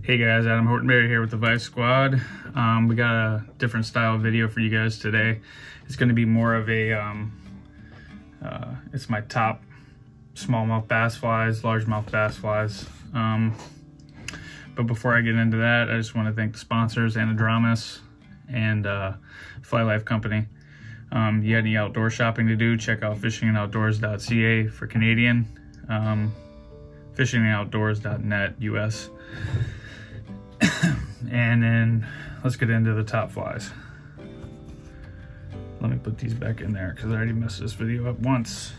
Hey guys, Adam Hortonberry here with the Vise Squad. We got a different style video for you guys today. It's going to be more of a, it's my top smallmouth bass flies, largemouth bass flies. But before I get into that, I just want to thank the sponsors, Anadramas and Fly Life Company. You got any outdoor shopping to do, check out fishingandoutdoors.ca for Canadian, fishingandoutdoors.net US. And then let's get into the top flies. Let me put these back in there because I already messed this video up once.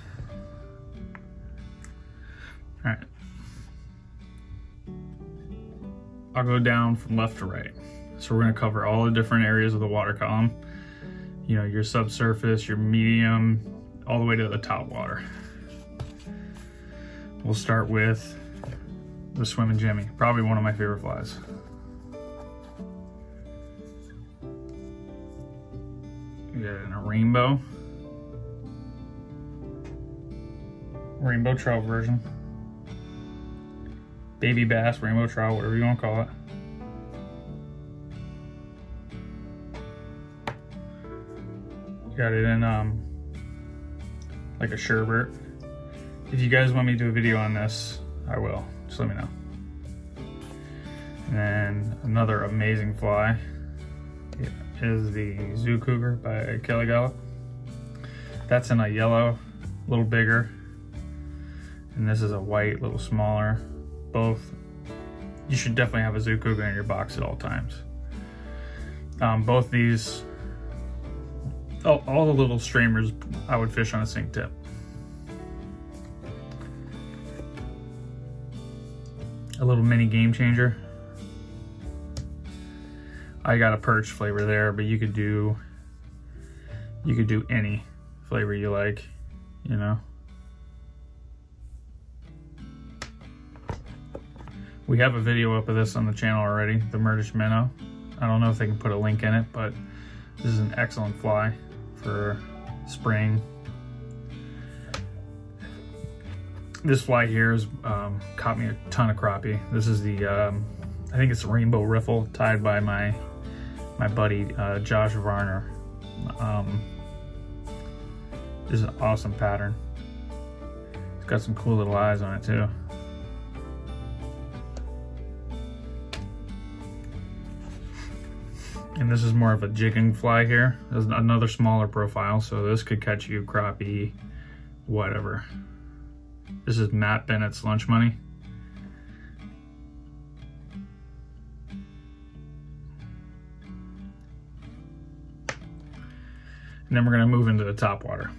All right. I'll go down from left to right. So we're gonna cover all the different areas of the water column. You know, your subsurface, your medium, all the way to the top water. We'll start with the Swimmin' Jimmy, probably one of my favorite flies. We got it in a rainbow trout version. Baby bass, rainbow trout, whatever you want to call it. Got it in like a sherbet. If you guys want me to do a video on this, I will. Just let me know. And then another amazing fly is the Zoo Cougar by Kelly Gallup. That's in a yellow, a little bigger. And this is a white, a little smaller. Both, you should definitely have a Zoo Cougar in your box at all times. Both these, all the little streamers I would fish on a sink tip. A little mini game changer. I got a perch flavor there, but you could do any flavor you like, you know. We have a video up of this on the channel already, the Murdish Minnow. I don't know if they can put a link in it, but this is an excellent fly for spring. This fly here has caught me a ton of crappie. This is the, I think it's a rainbow riffle tied by my buddy Josh Varner. This is an awesome pattern. It's got some cool little eyes on it too. And this is more of a jigging fly here. There's another smaller profile, so this could catch you crappie, whatever. This is Matt Bennett's Lunch Money. And then we're gonna move into the top water.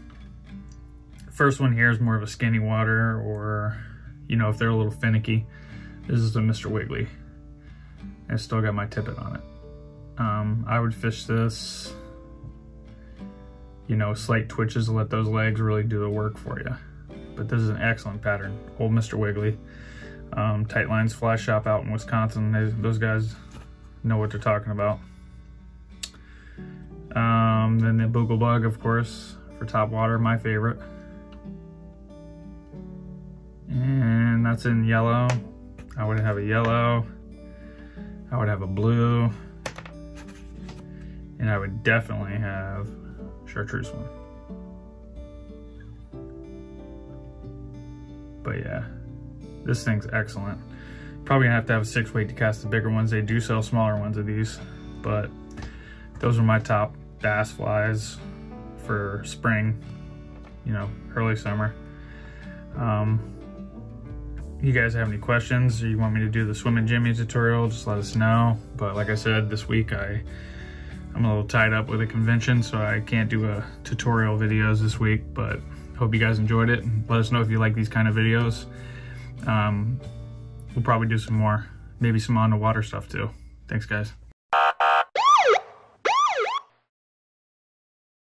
First one here is more of a skinny water, or, you know, if they're a little finicky, this is a Mr. Wiggly. And it's still got my tippet on it. I would fish this, you know, slight twitches to let those legs really do the work for you. But this is an excellent pattern. Old Mr. Wiggly. Tight Lines Fly Shop out in Wisconsin. Those guys know what they're talking about. Then the Boogle Bug, of course, for top water, my favorite. And that's in yellow. I would have a yellow. I would have a blue. And I would definitely have chartreuse one. But yeah, this thing's excellent. Probably gonna have to have a 6-weight to cast the bigger ones. They do sell smaller ones of these, but those are my top bass flies for spring, you know, early summer. You guys have any questions or you want me to do the Swimmin' Jimmy tutorial, just let us know. But like I said, this week I'm a little tied up with a convention, so I can't do a tutorial videos this week, but hope you guys enjoyed it. Let us know if you like these kind of videos. We'll probably do some more, maybe some on the water stuff too. Thanks guys.